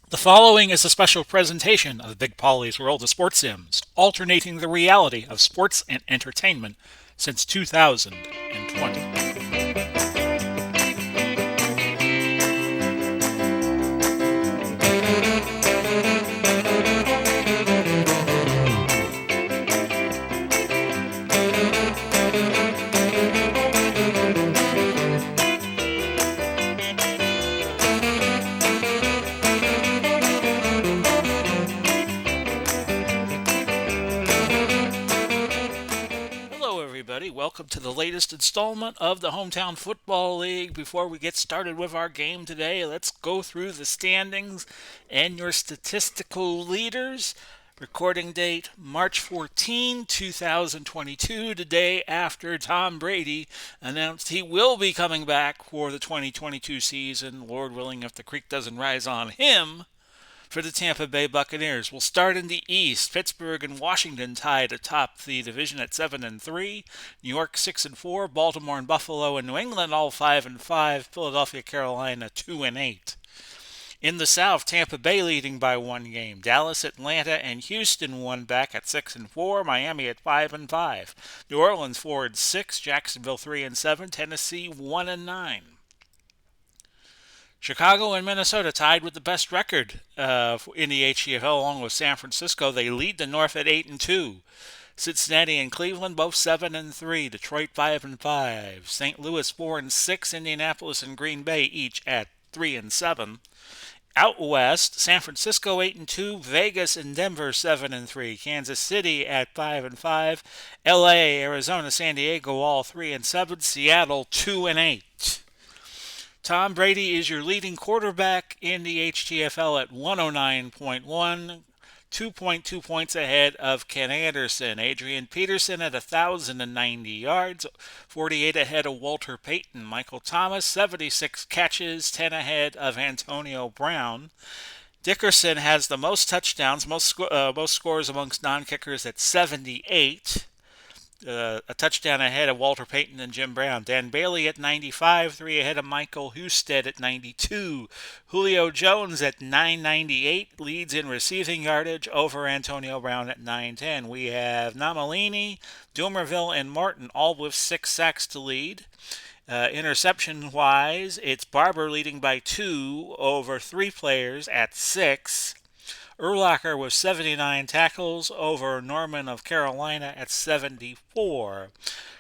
The following is a special presentation of Big Pauly's World of Sports Sims, alternating the reality of sports and entertainment since 2020. Hello, everybody. Welcome to the latest installment of the Hometown Football League. Before we get started with our game today, let's go through the standings and your statistical leaders. Recording date March 14, 2022, the day after Tom Brady announced he will be coming back for the 2022 season. Lord willing, if the creek doesn't rise on him, for the Tampa Bay Buccaneers. We'll start in the East. Pittsburgh and Washington tied atop the division at 7-3. New York 6-4. Baltimore and Buffalo and New England all 5-5. Philadelphia, Carolina 2-8. In the South, Tampa Bay leading by one game. Dallas, Atlanta, and Houston one back at 6-4. Miami at 5-5. New Orleans 4-6. Jacksonville 3-7. Tennessee 1-9. Chicago and Minnesota tied with the best record in the HTFL, along with San Francisco. They lead the North at 8-2. Cincinnati and Cleveland both 7-3. Detroit 5-5. St. Louis 4-6. Indianapolis and Green Bay each at 3-7. Out west, San Francisco 8-2. Vegas and Denver 7-3. Kansas City at 5-5. L.A., Arizona, San Diego all 3-7. Seattle 2-8. Tom Brady is your leading quarterback in the HTFL at 109.1, 2.2 points ahead of Ken Anderson. Adrian Peterson at 1,090 yards, 48 ahead of Walter Payton. Michael Thomas, 76 catches, 10 ahead of Antonio Brown. Dickerson has the most touchdowns, most scores amongst non-kickers at 78. A touchdown ahead of Walter Payton and Jim Brown. Dan Bailey at 95, 3 ahead of Michael Husted at 92. Julio Jones at 998 leads in receiving yardage over Antonio Brown at 910. We have Namalini, Dumerville, and Martin all with 6 sacks to lead. Interception-wise, it's Barber leading by 2 over 3 players at 6. Urlacher with 79 tackles over Norman of Carolina at 74.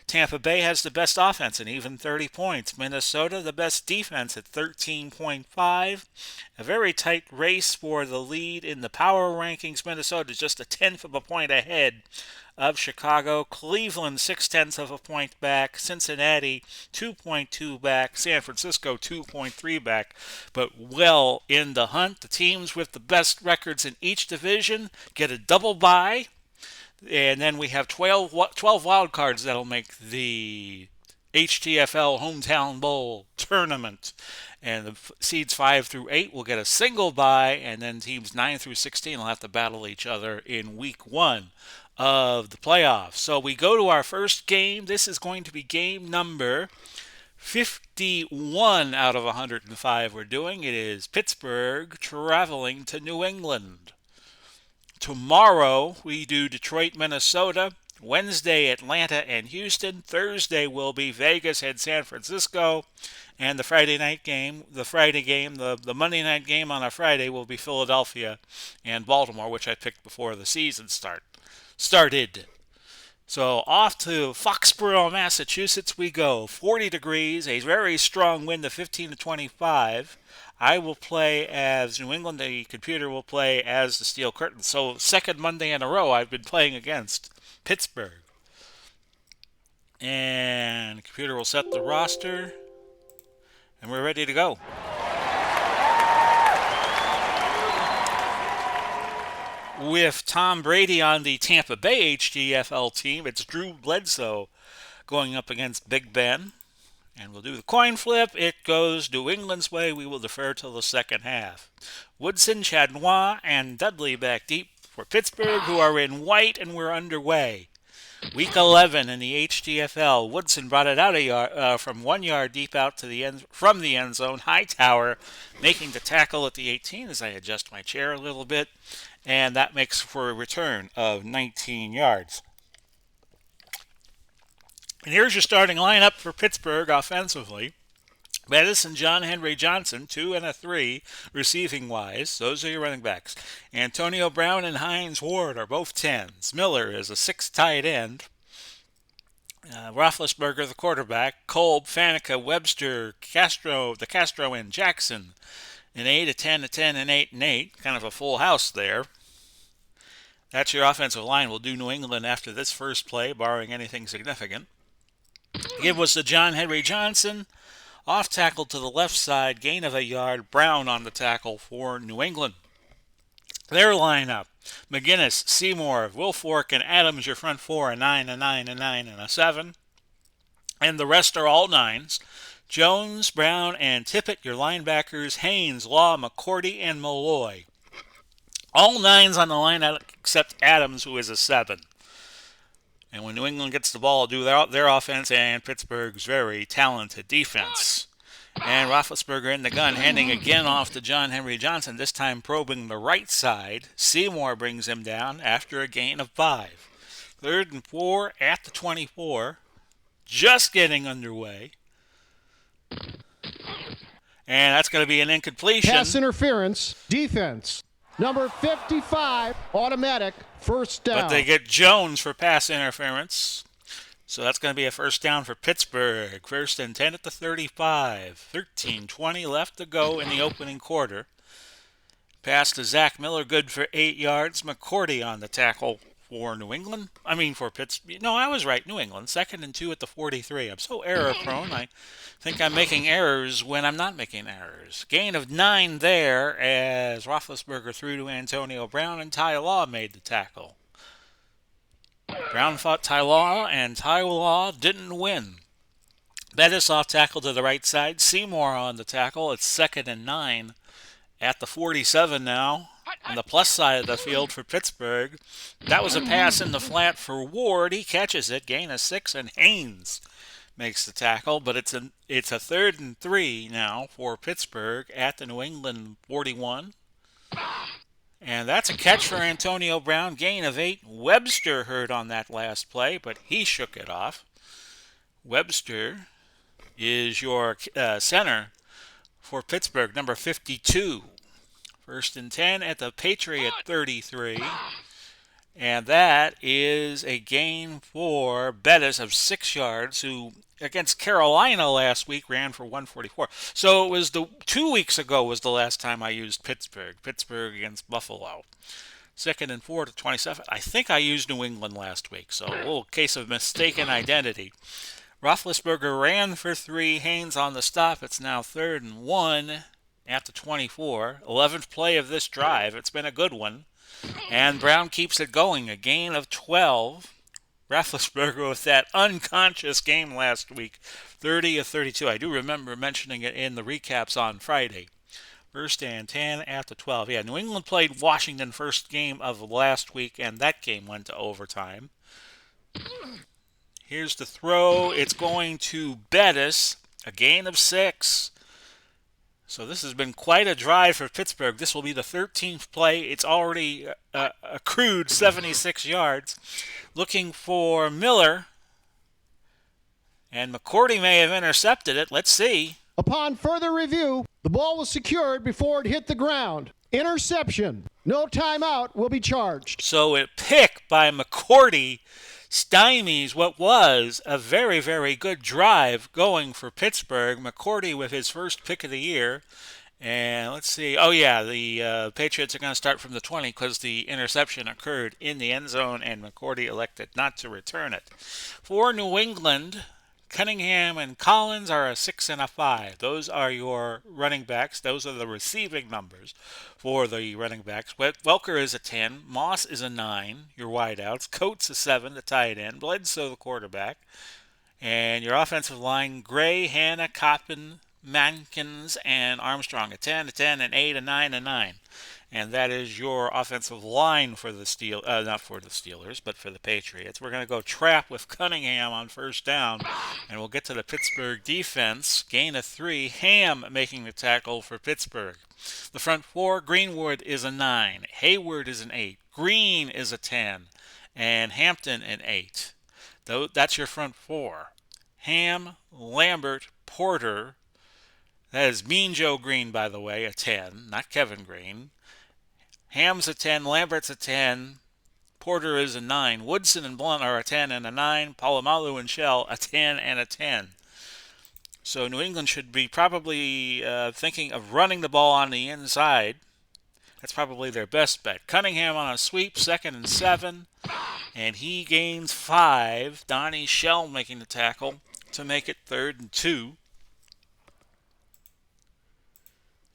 Tampa Bay has the best offense and even 30 points. Minnesota, the best defense at 13.5. A very tight race for the lead in the power rankings. Minnesota is just a tenth of a point ahead of Chicago. Cleveland, 6/10 of a point back. Cincinnati, 2.2 back. San Francisco, 2.3 back. But well in the hunt. The teams with the best records in each division get a double bye. And then we have 12 wild cards that'll make the HTFL Hometown Bowl tournament. And the seeds 5 through 8 will get a single bye, and then teams 9 through 16 will have to battle each other in week 1 of the playoffs. So we go to our first game. This is going to be game number 51 out of 105 we're doing. It is Pittsburgh traveling to New England. Tomorrow we do Detroit, Minnesota. Wednesday, Atlanta and Houston. Thursday will be Vegas and San Francisco. And the Friday night game, the Monday night game on a Friday will be Philadelphia and Baltimore, which I picked before the season started. So off to Foxborough, Massachusetts we go. 40 degrees, a very strong wind of 15 to 25. I will play as New England. The computer will play as the Steel Curtain. So second Monday in a row I've been playing against Pittsburgh. And the computer will set the roster. And we're ready to go. With Tom Brady on the Tampa Bay HTFL team, it's Drew Bledsoe going up against Big Ben. And we'll do the coin flip. It goes New England's way. We will defer till the second half. Woodson, Chadnois, and Dudley back deep for Pittsburgh, who are in white, and we're underway. Week 11 in the HTFL. Woodson brought it out a yard, from 1 yard deep out to the end from the end zone. Hightower making the tackle at the 18 as I adjust my chair a little bit, and that makes for a return of 19 yards. And here's your starting lineup for Pittsburgh offensively. Bettis and John Henry Johnson, 2 and a 3 receiving wise. Those are your running backs. Antonio Brown and Hines Ward are both 10s. Miller is a 6 tight end. Roethlisberger, the quarterback. Kolb, Faneca, Webster, Castro, and Jackson. An 8, a 10, a 10, an 8, and 8. Kind of a full house there. That's your offensive line. We'll do New England after this first play, barring anything significant. It was the John Henry Johnson. Off tackle to the left side, gain of a yard. Brown on the tackle for New England. Their lineup: McGinnis, Seymour, Wilfork, and Adams, your front four, a 9, a 9, a 9, and a 7. And the rest are all 9s. Jones, Brown, and Tippett, your linebackers. Haynes, Law, McCourty, and Malloy. All 9s on the line except Adams, who is a 7. And when New England gets the ball, do their offense and Pittsburgh's very talented defense. And Roethlisberger in the gun, handing again off to John Henry Johnson, this time probing the right side. Seymour brings him down after a gain of 5. 3rd and 4 at the 24. Just getting underway. And that's going to be an incompletion. Pass interference, defense. Number 55, automatic, first down. But they get Jones for pass interference. So that's going to be a first down for Pittsburgh. 1st and 10 at the 35. 13:20 left to go in the opening quarter. Pass to Zach Miller, good for 8 yards. McCourty on the tackle for New England. For Pittsburgh. No, I was right, New England. 2nd and 2 at the 43. I'm so error prone. I think I'm making errors when I'm not making errors. Gain of 9 there as Roethlisberger threw to Antonio Brown and Ty Law made the tackle. Brown fought Ty Law, and Ty Law didn't win. Bettis off tackle to the right side. Seymour on the tackle. It's 2nd and 9 at the 47 now. On the plus side of the field for Pittsburgh. That was a pass in the flat for Ward. He catches it. Gain of 6, and Haynes makes the tackle. But it's a 3rd and 3 now for Pittsburgh at the New England 41. And that's a catch for Antonio Brown. Gain of 8. Webster hurt on that last play, but he shook it off. Webster is your center for Pittsburgh, number 52. 1st and 10 at the Patriot 33. And that is a gain for Bettis of 6 yards, who against Carolina last week ran for 144. So it was 2 weeks ago was the last time I used Pittsburgh. Pittsburgh against Buffalo. 2nd and 4 to 27. I think I used New England last week, so a little case of mistaken identity. Roethlisberger ran for 3. Haynes on the stop. It's now 3rd and 1 at the 24. 11th play of this drive. It's been a good one. And Brown keeps it going. A gain of 12. Roethlisberger with that unconscious game last week. 30 of 32. I do remember mentioning it in the recaps on Friday. 1st and 10 at the 12. Yeah, New England played Washington first game of last week, and that game went to overtime. Here's the throw. It's going to Bettis. A gain of 6. So this has been quite a drive for Pittsburgh. This will be the 13th play. It's already accrued 76 yards. Looking for Miller. And McCourty may have intercepted it. Let's see. Upon further review, the ball was secured before it hit the ground. Interception. No timeout will be charged. So a pick by McCourty stymies what was a very, very good drive going for Pittsburgh. McCourty with his first pick of the year. And let's see. Oh, yeah, the Patriots are going to start from the 20 because the interception occurred in the end zone, and McCourty elected not to return it. For New England, Cunningham and Collins are a 6 and a 5. Those are your running backs. Those are the receiving numbers for the running backs. Welker is a 10. Moss is a 9, your wideouts. Coates a 7, the tight end. Bledsoe, the quarterback. And your offensive line, Gray, Hanna, Coppin, Mankins, and Armstrong, a 10, a 10, an 8, a 9, a 9. And that is your offensive line for the not for the Steelers, but for the Patriots. We're going to go trap with Cunningham on first down, and we'll get to the Pittsburgh defense. Gain of 3. Ham making the tackle for Pittsburgh. The front four: Greenwood is a 9, Hayward is an 8, Green is a 10, and Hampton an 8. That's your front four. Ham, Lambert, Porter. That is Mean Joe Green, by the way, a 10, not Kevin Green. Ham's a 10, Lambert's a 10, Porter is a 9, Woodson and Blunt are a 10 and a 9, Palomalu and Shell a 10 and a 10. So New England should be probably thinking of running the ball on the inside. That's probably their best bet. Cunningham on a sweep, 2nd and 7, and he gains 5. Donnie Shell making the tackle to make it 3rd and 2.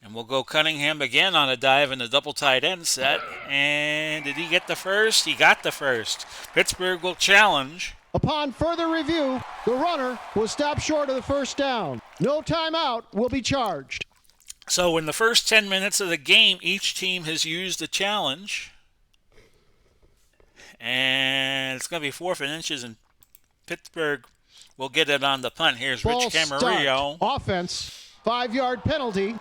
And we'll go Cunningham again on a dive in the double tight end set. And did he get the first? He got the first. Pittsburgh will challenge. Upon further review, the runner was stopped short of the first down. No timeout will be charged. So in the first 10 minutes of the game, each team has used a challenge. And it's going to be 4th and inches, and Pittsburgh will get it on the punt. Here's Ball Rich Camarillo. Start. Offense, 5-yard penalty.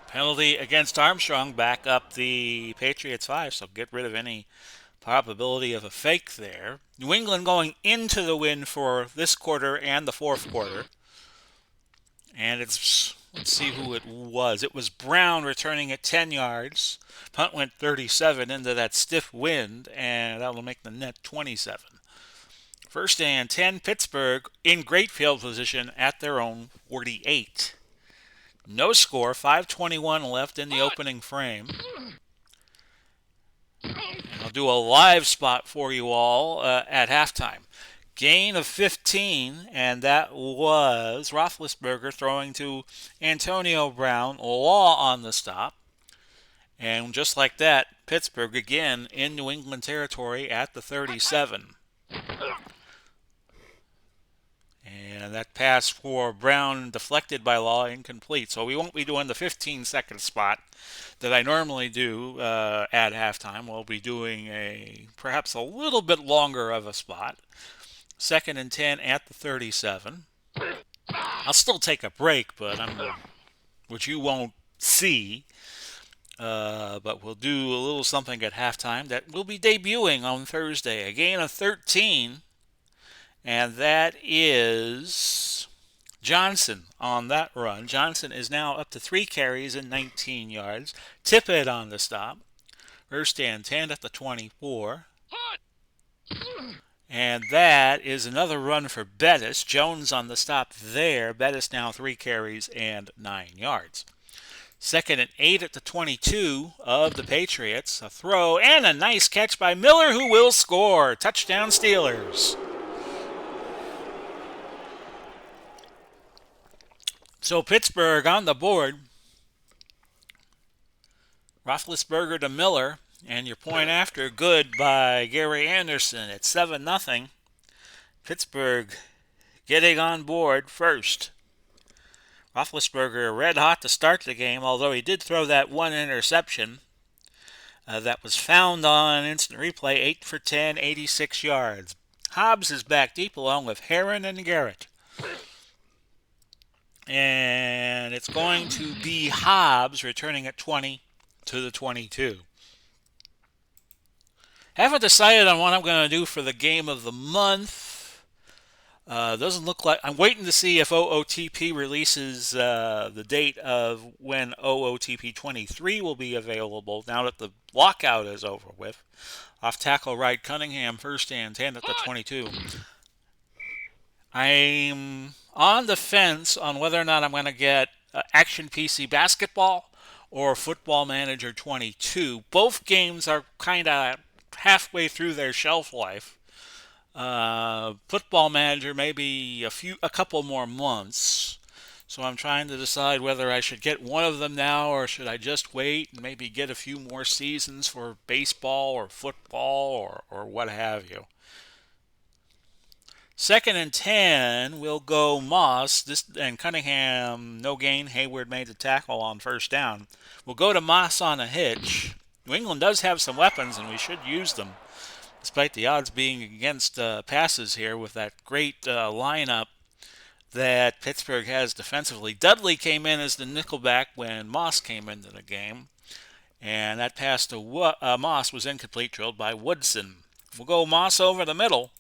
Penalty against Armstrong, back up the Patriots 5, so get rid of any probability of a fake there. New England going into the win for this quarter and the fourth quarter. And let's see who it was. It was Brown returning at 10 yards. Punt went 37 into that stiff wind, and that will make the net 27. First and 10, Pittsburgh in great field position at their own 48. No score, 5:21 left in the opening frame. And I'll do a live spot for you all at halftime. Gain of 15, and that was Roethlisberger throwing to Antonio Brown. Law on the stop. And just like that, Pittsburgh again in New England territory at the 37. And that pass for Brown deflected by Law, incomplete. So we won't be doing the 15-second spot that I normally do at halftime. We'll be doing perhaps a little bit longer of a spot. 2nd and 10 at the 37. I'll still take a break, which you won't see. But we'll do a little something at halftime that will be debuting on Thursday. A gain of 13. And that is Johnson on that run. Johnson is now up to 3 carries and 19 yards. Tippett on the stop. First and 10 at the 24. And that is another run for Bettis. Jones on the stop there. Bettis now 3 carries and 9 yards. 2nd and 8 at the 22 of the Patriots. A throw and a nice catch by Miller, who will score. Touchdown Steelers. So Pittsburgh on the board. Roethlisberger to Miller, and your point after good by Gary Anderson at 7-0. Pittsburgh getting on board first. Roethlisberger red hot to start the game, although he did throw that one interception that was found on instant replay. 8 for 10, 86 yards. Hobbs is back deep along with Herron and Garrett. And it's going to be Hobbs returning at 20 to the 22. Haven't decided on what I'm going to do for the game of the month. Doesn't look like... I'm waiting to see if OOTP releases the date of when OOTP 23 will be available now that the lockout is over with. Off tackle right, Cunningham, first and 10 at the 22. I'm on the fence on whether or not I'm going to get Action PC Basketball or Football Manager 22. Both games are kind of halfway through their shelf life. Football Manager maybe a couple more months. So I'm trying to decide whether I should get one of them now or should I just wait and maybe get a few more seasons for baseball or football or what have you. 2nd and 10 will go Moss. And Cunningham, no gain. Hayward made the tackle on first down. We'll go to Moss on a hitch. New England does have some weapons, and we should use them, despite the odds being against passes here with that great lineup that Pittsburgh has defensively. Dudley came in as the nickelback when Moss came into the game, and that pass to Moss was incomplete, drilled by Woodson. We'll go Moss over the middle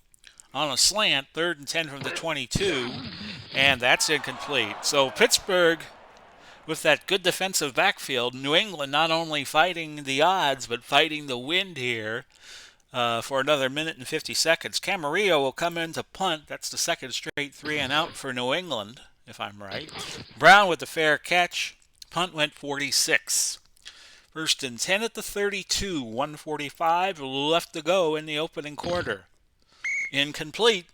on a slant, 3rd and 10 from the 22, and that's incomplete. So Pittsburgh, with that good defensive backfield, New England not only fighting the odds, but fighting the wind here for another minute and 50 seconds. Camarillo will come in to punt. That's the second straight 3 and out for New England, if I'm right. Brown with the fair catch. Punt went 46. 1st and 10 at the 32, 1:45 left to go in the opening quarter. Incomplete.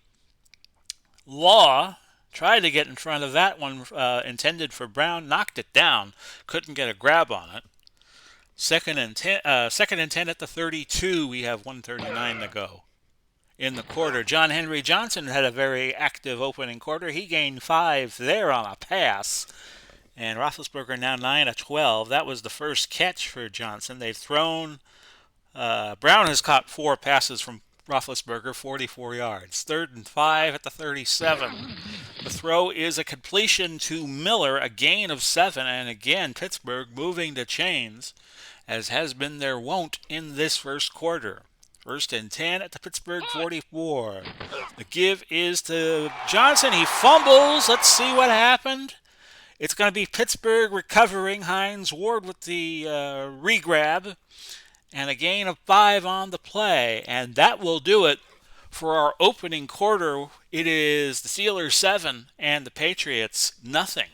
Law tried to get in front of that one, intended for Brown, knocked it down, couldn't get a grab on it. 2nd and 10 at the 32, we have 1:39 to go in the quarter. John Henry Johnson had a very active opening quarter. He gained 5 there on a pass. And Roethlisberger now 9 of 12. That was the first catch for Johnson. They've thrown, Brown has caught 4 passes from Roethlisberger, 44 yards. 3rd and 5 at the 37. The throw is a completion to Miller, a gain of 7. And again, Pittsburgh moving the chains, as has been their wont in this first quarter. 1st and 10 at the Pittsburgh 44. The give is to Johnson. He fumbles. Let's see what happened. It's going to be Pittsburgh recovering. Hines Ward with the regrab. And a gain of 5 on the play. And that will do it for our opening quarter. It is the Steelers 7 and the Patriots nothing.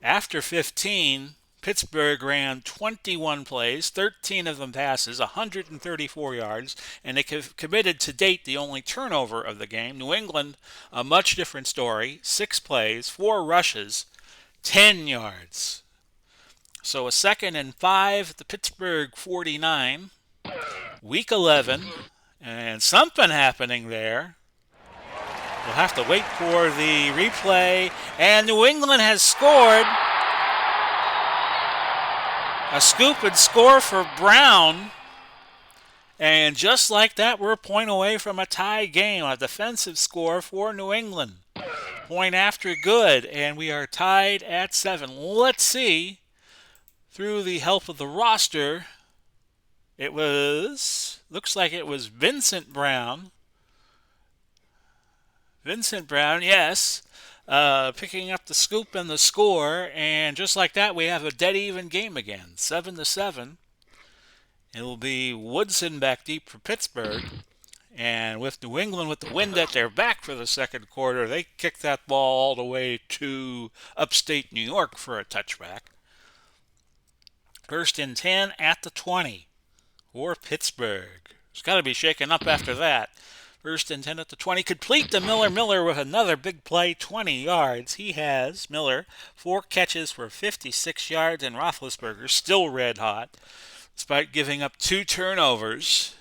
After 15, Pittsburgh ran 21 plays, 13 of them passes, 134 yards, and they committed to date the only turnover of the game. New England, a much different story, 6 plays, 4 rushes, 10 yards. So a 2nd and 5 at the Pittsburgh 49, week 11, and something happening there. We'll have to wait for the replay, and New England has scored. A scoop and score for Brown. And just like that, we're a point away from a tie game. A defensive score for New England. Point after good, and we are tied at 7. Let's see. Through the help of the roster, looks like it was Vincent Brown. Yes. Picking up the scoop and the score, and just like that, we have a dead even game again, 7-7. It will be Woodson back deep for Pittsburgh, and with New England with the wind at their back for the second quarter, they kick that ball all the way to upstate New York for a touchback. 1st and 10 at the 20 for Pittsburgh. It's got to be shaken up after that. 1st and 10 at the 20. Complete to Miller. Miller with another big play, 20 yards. He has, Miller, 4 catches for 56 yards, and Roethlisberger still red hot, despite giving up 2 turnovers.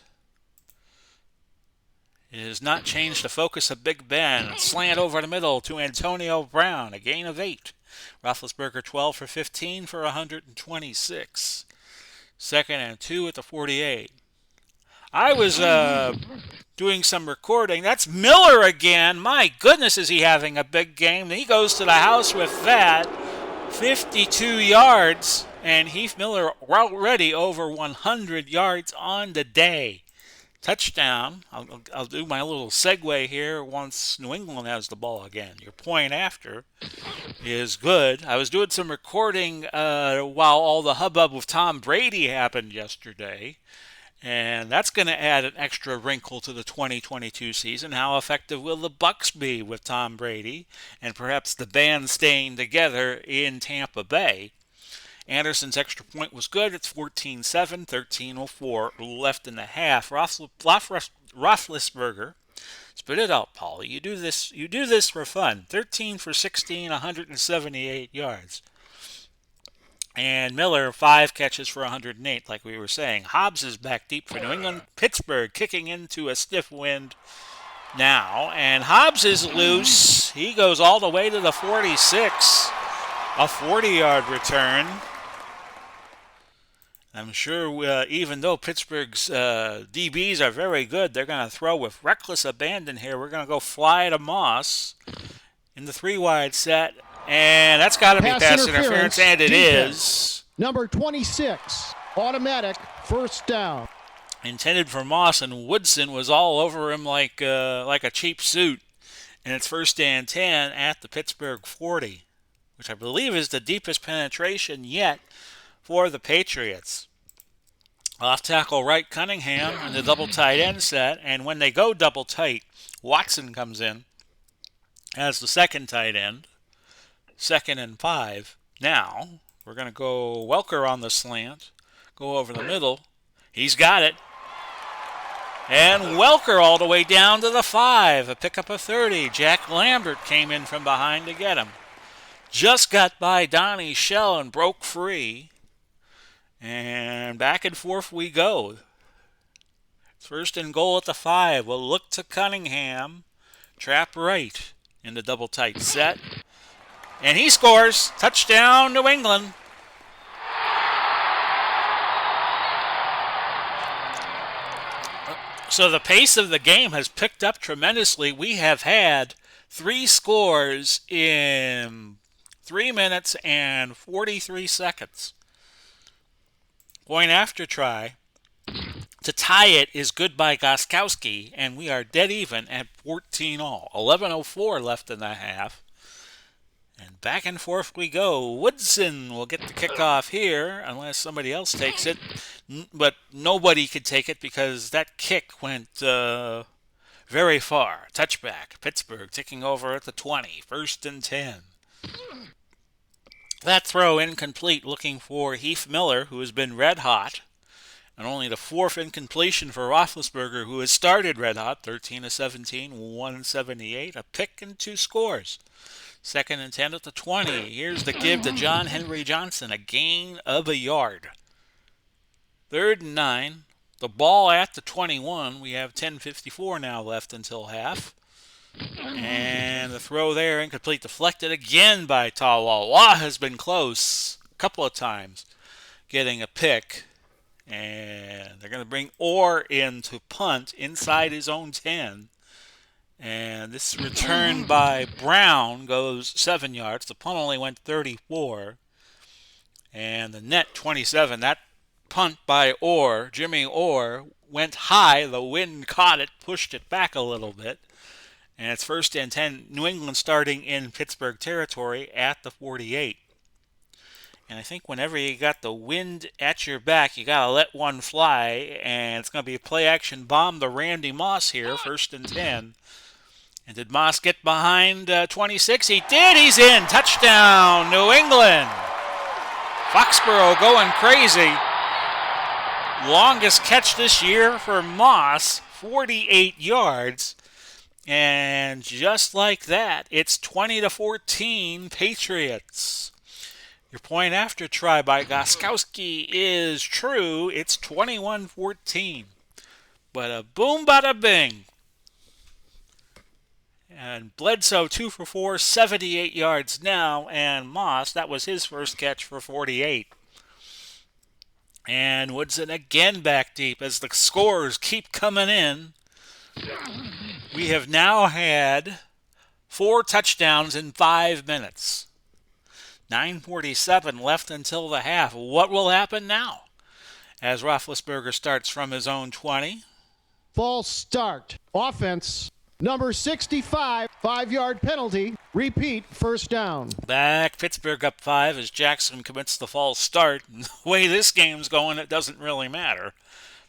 It has not changed the focus of Big Ben. Slant over the middle to Antonio Brown, a gain of 8. Roethlisberger 12 for 15 for 126. 2nd and 2 at the 48. I was doing some recording. That's Miller again. My goodness, is he having a big game. He goes to the house with that. 52 yards, and Heath Miller already over 100 yards on the day. Touchdown. I'll do my little segue here once New England has the ball again. Your point after is good. I was doing some recording while all the hubbub with Tom Brady happened yesterday. And that's going to add an extra wrinkle to the 2022 season. How effective will the Bucs be with Tom Brady and perhaps the band staying together in Tampa Bay? Anderson's extra point was good. It's 14-7, 13:04 left in the half. Roethlisberger, spit it out, Pauly. You do this for fun. 13 for 16, 178 yards. And Miller, 5 catches for 108, like we were saying. Hobbs is back deep for New England. Pittsburgh kicking into a stiff wind now. And Hobbs is loose. He goes all the way to the 46. A 40-yard return. I'm sure even though Pittsburgh's DBs are very good, they're going to throw with reckless abandon here. We're going to go fly to Moss in the 3-wide set. And that's got to be pass interference, and it is. Number 26, automatic first down. Intended for Moss, and Woodson was all over him like a cheap suit. And it's first and 10 at the Pittsburgh 40, which I believe is the deepest penetration yet for the Patriots. Off tackle right Cunningham in the double tight end set, and when they go double tight, Watson comes in as the second tight end. 2nd and 5. Now, we're going to go Welker on the slant. Go over the middle. He's got it. And Welker all the way down to the 5. A pickup of 30. Jack Lambert came in from behind to get him. Just got by Donnie Shell and broke free. And back and forth we go. First and goal at the 5. We'll look to Cunningham. Trap right in the double tight set. And he scores. Touchdown, New England. So the pace of the game has picked up tremendously. We have had 3 scores in 3 minutes and 43 seconds. Point after try. To tie it is good by Gostkowski, and we are dead even at 14 all. 11:04 left in the half. And back and forth we go. Woodson will get the kickoff here unless somebody else takes it. But nobody could take it because that kick went very far. Touchback. Pittsburgh taking over at the 20. 1st and 10. That throw incomplete, looking for Heath Miller, who has been red hot. And only the 4th incompletion for Roethlisberger, who has started red hot. 13 of 17, 178. A pick and 2 scores. 2nd and 10 at the 20. Here's the give to John Henry Johnson. A gain of a yard. 3rd and 9. The ball at the 21. We have 10:54 now left until half. And the throw there incomplete. Deflected again by Tawwal. Waugh has been close a couple of times getting a pick. And they're going to bring Orr in to punt inside his own 10. And this return by Brown goes 7 yards. The punt only went 34. And the net 27. That punt by Orr, Jimmy Orr, went high. The wind caught it, pushed it back a little bit. And it's 1st and 10. New England starting in Pittsburgh territory at the 48. And I think whenever you got the wind at your back, you got to let one fly. And it's going to be a play-action bomb to Randy Moss here, 1st and 10. And did Moss get behind 26? He did. He's in. Touchdown, New England. Foxborough going crazy. Longest catch this year for Moss, 48 yards. And just like that, it's 20-14 Patriots. Your point after try by Gostkowski is true. It's 21-14. But a boom, bada bing. And Bledsoe 2 for 4, 78 yards now. And Moss, that was his first catch for 48. And Woodson again back deep as the scores keep coming in. We have now had 4 touchdowns in 5 minutes. 9:47 left until the half. What will happen now? As Roethlisberger starts from his own 20. False start. Offense. Number 65, 5-yard penalty. Repeat, first down. Back, Pittsburgh up 5 as Jackson commits the false start. The way this game's going, it doesn't really matter.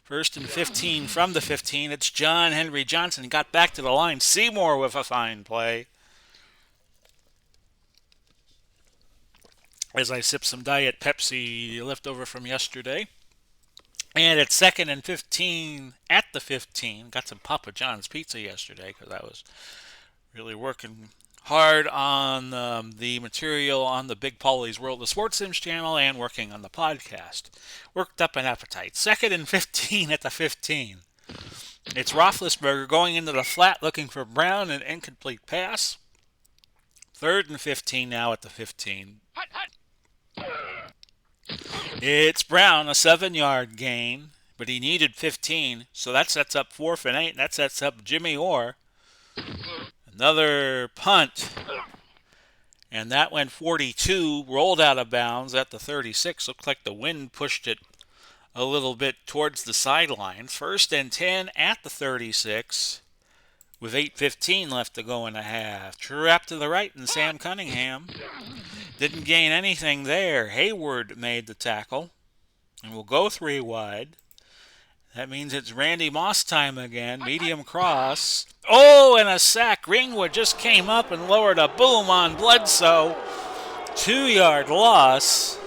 1st and 15 from the 15. It's John Henry Johnson. He got back to the line. Seymour with a fine play. As I sip some Diet Pepsi left over from yesterday. And it's 2nd and 15 at the 15. Got some Papa John's pizza yesterday because I was really working hard on the material on the Big Pauly's World of Sports Sims channel and working on the podcast. Worked up an appetite. 2nd and 15 at the 15. It's Roethlisberger going into the flat looking for Brown, an incomplete pass. 3rd and 15 now at the 15. It's Brown, a 7-yard gain, but he needed 15, so that sets up 4th and 8, and that sets up Jimmy Orr. Another punt, and that went 42, rolled out of bounds at the 36. Looked like the wind pushed it a little bit towards the sidelines. 1st and 10 at the 36 with 8:15 left to go in the half. Trap to the right, and Sam Cunningham didn't gain anything there. Hayward made the tackle, and we'll go 3 wide. That means it's Randy Moss time again. Medium cross. Oh, and a sack. Greenwood just came up and lowered a boom on Bledsoe. 2-yard loss.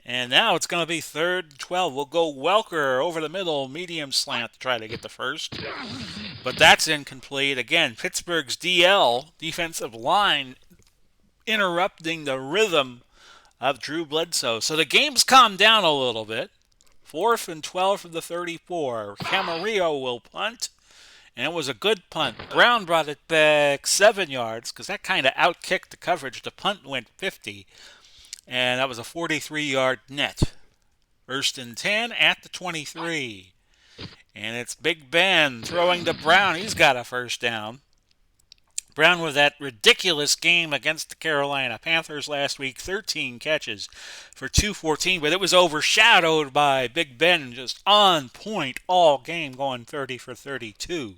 And now it's going to be 3rd and 12. We'll go Welker over the middle, medium slant to try to get the first. But that's incomplete. Again, Pittsburgh's DL, defensive line, interrupting the rhythm of Drew Bledsoe. So the game's calmed down a little bit. 4th and 12 from the 34. Camarillo will punt. And it was a good punt. Brown brought it back 7 yards because that kind of outkicked the coverage. The punt went 50. And that was a 43-yard net. 1st and 10 at the 23. And it's Big Ben throwing to Brown. He's got a first down. Brown with that ridiculous game against the Carolina Panthers last week, 13 catches for 214, but it was overshadowed by Big Ben just on point all game, going 30 for 32.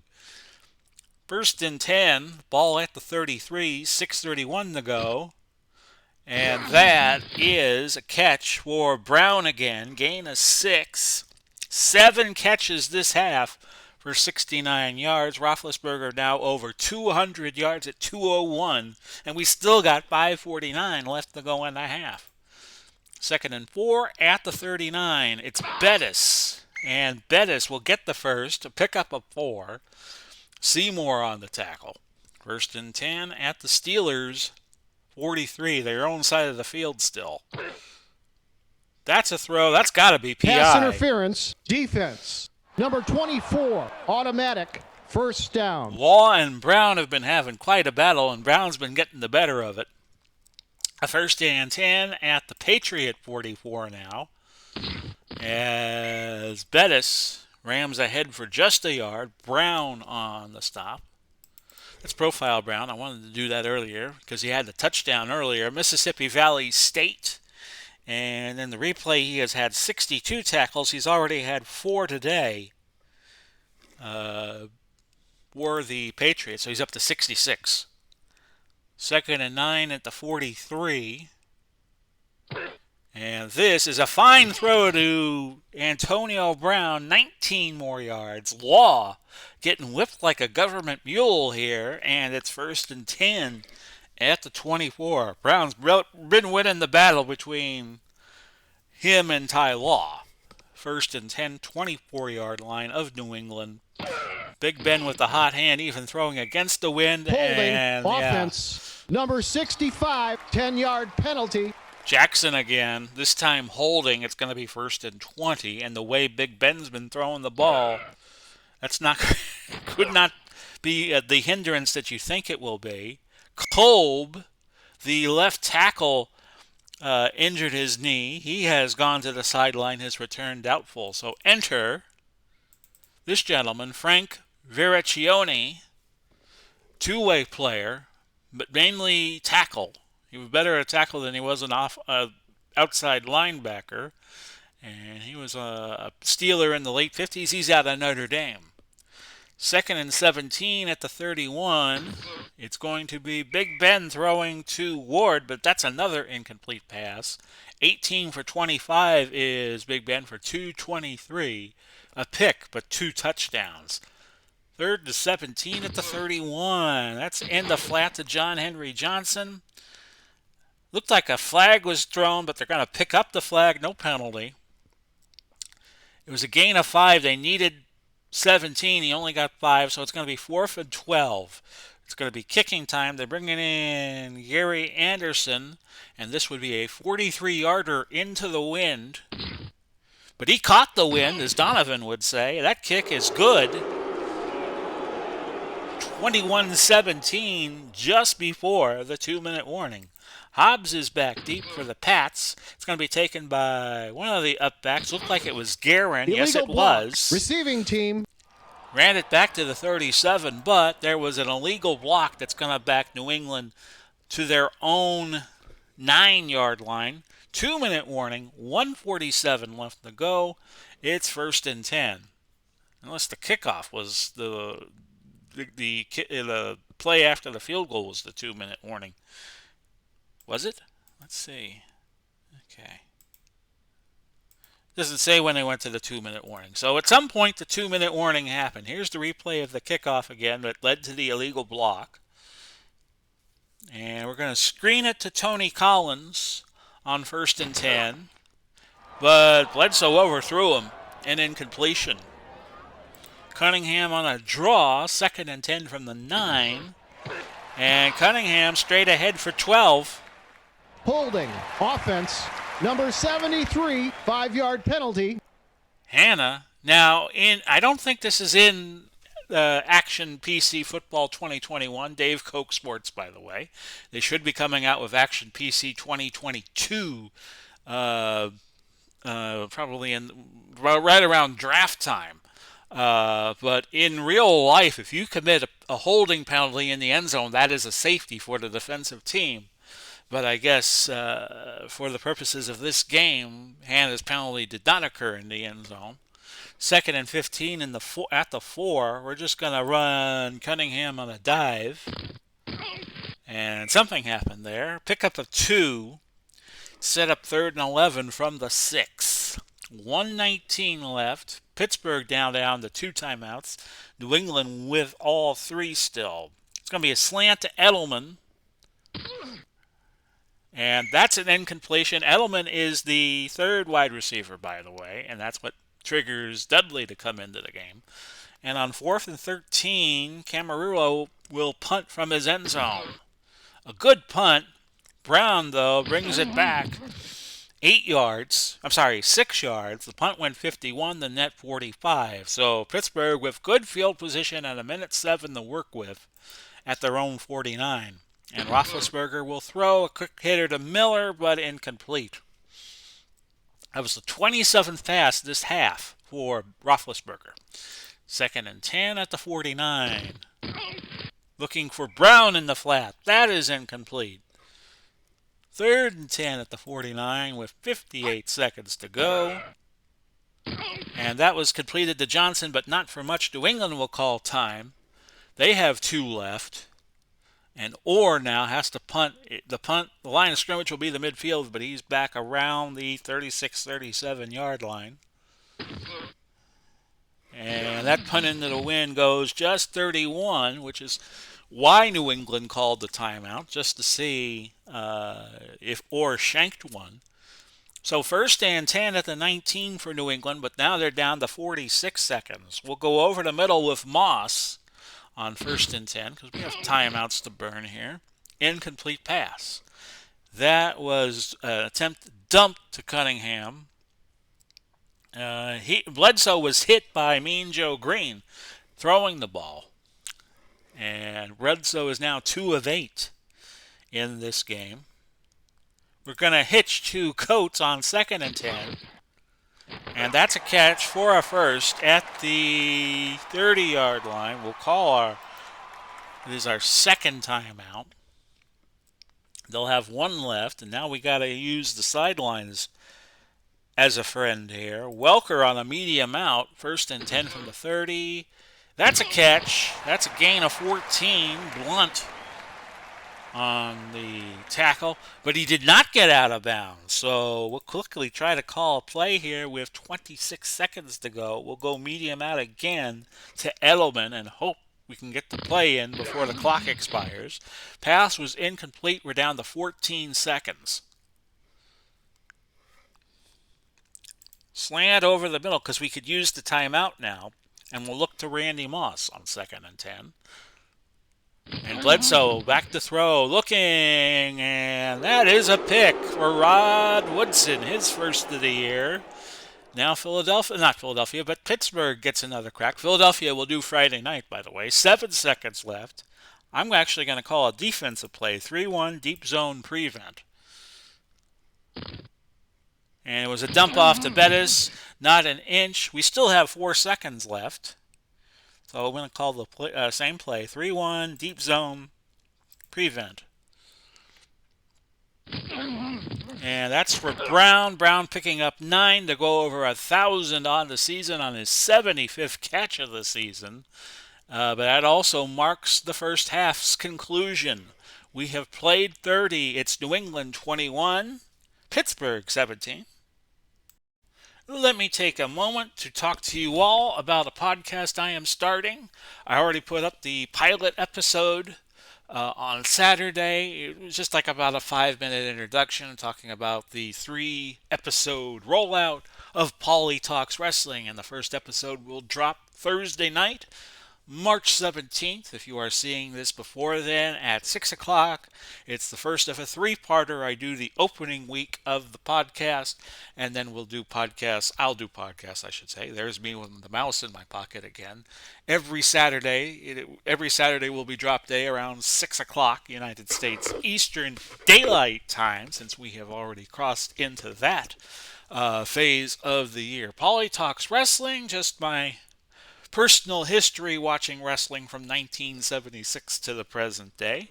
1st and 10, ball at the 33, 6:31 to go. And that is a catch for Brown again, gain of 6. 7 catches this half for 69 yards. Roethlisberger now over 200 yards at 201, and we still got 5:49 left to go in the half. 2nd and 4 at the 39. It's Bettis, and Bettis will get the first to pick up a 4. Seymour on the tackle. 1st and 10 at the Steelers' 43, their own side of the field still. That's a throw. That's got to be PI. Pass interference, defense. Number 24, automatic, 1st down. Law and Brown have been having quite a battle, and Brown's been getting the better of it. A 1st and 10 at the Patriot 44 now. As Bettis rams ahead for just a yard. Brown on the stop. Let's profile Brown. I wanted to do that earlier because he had the touchdown earlier. Mississippi Valley State. And in the replay, he has had 62 tackles. He's already had 4 today for the Patriots. So he's up to 66. 2nd and 9 at the 43. And this is a fine throw to Antonio Brown. 19 more yards. Law getting whipped like a government mule here. And it's 1st and 10 at the 24. Brown's been winning the battle between him and Ty Law. 1st and 10, 24-yard line of New England. Big Ben with the hot hand, even throwing against the wind. Holding, and offense. Yeah. Number 65, 10-yard penalty. Jackson again, this time holding. It's going to be 1st and 20. And the way Big Ben's been throwing the ball, that's not could not be the hindrance that you think it will be. Kolb, the left tackle, injured his knee. He has gone to the sideline, has returned doubtful. So enter this gentleman, Frank Veraccioni, two-way player, but mainly tackle. He was better at tackle than he was an outside linebacker. And he was a Steeler in the late 50s. He's out of Notre Dame. 2nd and 17 at the 31. It's going to be Big Ben throwing to Ward, but that's another incomplete pass. 18 for 25 is Big Ben for 223. A pick, but 2 touchdowns. 3rd to 17 at the 31. That's in the flat to John Henry Johnson. Looked like a flag was thrown, but they're going to pick up the flag. No penalty. It was a gain of 5. They needed 17. He only got 5, so it's going to be 4th and 12. It's going to be kicking time. They're bringing in Gary Anderson, and this would be a 43-yarder into the wind. But he caught the wind, as Donovan would say. That kick is good. 21-17 just before the 2-minute warning. Hobbs is back deep for the Pats. It's going to be taken by one of the upbacks. Looked like it was Guerin. Yes, Illegal it block. was. Receiving team. Ran it back to the 37, but there was an illegal block that's going to back New England to their own 9-yard line. 2-minute warning, 1:47 left to go. It's 1st and 10. Unless the kickoff was the play after the field goal was the 2-minute warning. Was it? Let's see. Okay. Doesn't say when they went to the 2-minute warning. So at some point the 2-minute warning happened. Here's the replay of the kickoff again that led to the illegal block. And we're going to screen it to Tony Collins on 1st and 10. But Bledsoe overthrew him. An incompletion. Cunningham on a draw. 2nd and 10 from the 9. And Cunningham straight ahead for 12. Holding. Offense. Number 73. 5-yard penalty. Hannah. Now, I don't think this is in Action PC Football 2021. Dave Koch Sports, by the way. They should be coming out with Action PC 2022 probably right around draft time. But in real life, if you commit a holding penalty in the end zone, that is a safety for the defensive team. But I guess for the purposes of this game, Hannah's penalty did not occur in the end zone. 2nd and 15 at the 4. We're just going to run Cunningham on a dive. And something happened there. Pickup of 2. Set up 3rd and 11 from the 6. 1:19 left. Pittsburgh down to 2 timeouts. New England with all 3 still. It's going to be a slant to Edelman. And that's an incompletion. Edelman is the 3rd wide receiver, by the way, and that's what triggers Dudley to come into the game. And on 4th and 13, Camarillo will punt from his end zone. A good punt. Brown, though, brings it back 6 yards. The punt went 51, the net 45. So Pittsburgh with good field position and 1:07 to work with at their own 49. And Roethlisberger will throw a quick hitter to Miller, but incomplete. That was the 27th pass this half for Roethlisberger. 2nd and 10 at the 49. Looking for Brown in the flat. That is incomplete. 3rd and 10 at the 49 with 58 seconds to go. And that was completed to Johnson, but not for much. New England will call time. They have 2 left. And Orr now has to punt. The line of scrimmage will be the midfield, but he's back around the 36, 37-yard line. And that punt into the wind goes just 31, which is why New England called the timeout, just to see if Orr shanked one. So 1st and 10 at the 19 for New England, but now they're down to 46 seconds. We'll go over the middle with Moss on 1st and 10, because we have timeouts to burn here. Incomplete pass. That was an attempt dumped to Cunningham. Bledsoe was hit by Mean Joe Green throwing the ball. And Bledsoe is now 2 of 8 in this game. We're going to hitch to Coates on 2nd and 10. And that's a catch for a first at the 30-yard line. We'll call it is our 2nd timeout. They'll have 1 left, and now we got to use the sidelines as a friend here. Welker on a medium out, 1st and 10 from the 30. That's a catch. That's a gain of 14. Blunt on the tackle, but he did not get out of bounds. So we'll quickly try to call a play here with 26 seconds to go. We'll go medium out again to Edelman and hope we can get the play in before the clock expires. Pass was incomplete. We're down to 14 seconds. Slant over the middle because we could use the timeout now, and we'll look to Randy Moss on 2nd and 10. And Bledsoe back to throw, looking, and that is a pick for Rod Woodson, his first of the year. Now not Philadelphia, but Pittsburgh gets another crack. Philadelphia will do Friday night, by the way. 7 seconds left. I'm actually going to call a defensive play. 3-1 deep zone prevent. And it was a dump off to Bettis, not an inch. We still have 4 seconds left. So I'm going to call the same play. 3-1 deep zone prevent. And that's for Brown. Brown picking up 9 to go over 1,000 on the season on his 75th catch of the season. But that also marks the first half's conclusion. We have played 30. It's New England 21, Pittsburgh 17. Let me take a moment to talk to you all about a podcast I am starting. I already put up the pilot episode on Saturday. It was just like about a 5-minute introduction talking about the 3-episode rollout of Pauly Talks Wrestling, and the first episode will drop Thursday night, March 17th. If you are seeing this before then, at 6 o'clock. It's the first of a 3-parter. I do the opening week of the podcast, and then we'll do podcasts. I'll do podcasts, I should say. There's me with the mouse in my pocket again. Every Saturday will be drop day around 6 o'clock United States Eastern Daylight Time, since we have already crossed into that phase of the year. Pauly Talks Wrestling, just my personal history watching wrestling from 1976 to the present day.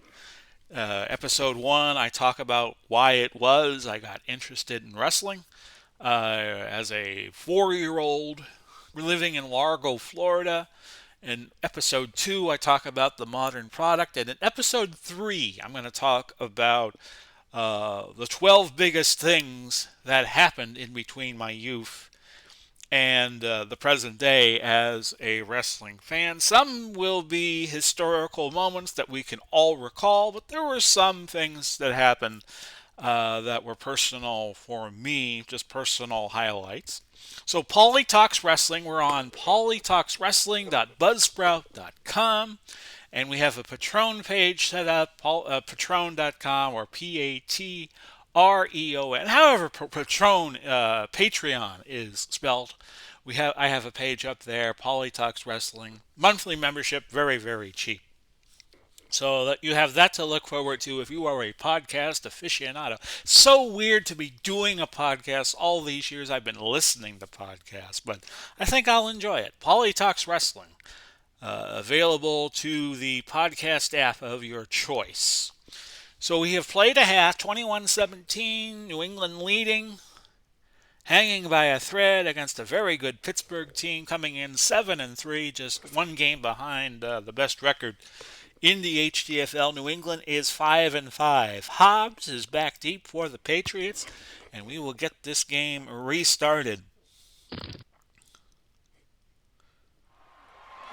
Episode 1, I talk about why it was I got interested in wrestling. As a 4-year-old living in Largo, Florida. In episode 2, I talk about the modern product. And in episode 3, I'm going to talk about the 12 biggest things that happened in between my youth and the present day as a wrestling fan. Some will be historical moments that we can all recall, but there were some things that happened that were personal for me, just personal highlights. So Pauly Talks Wrestling, we're on paulytalkswrestling.buzzsprout.com, and we have a Patreon page set up, patreon.com, or Patreon. However, Patreon is spelled. I have a page up there, Pauly Talks Wrestling. Monthly membership, very, very cheap. So that you have that to look forward to if you are a podcast aficionado. So weird to be doing a podcast all these years. I've been listening to podcasts, but I think I'll enjoy it. Pauly Talks Wrestling, available to the podcast app of your choice. So we have played a half, 21-17, New England leading, hanging by a thread against a very good Pittsburgh team, coming in 7-3, just one game behind the best record in the HTFL. New England is 5-5. Hobbs is back deep for the Patriots, and we will get this game restarted.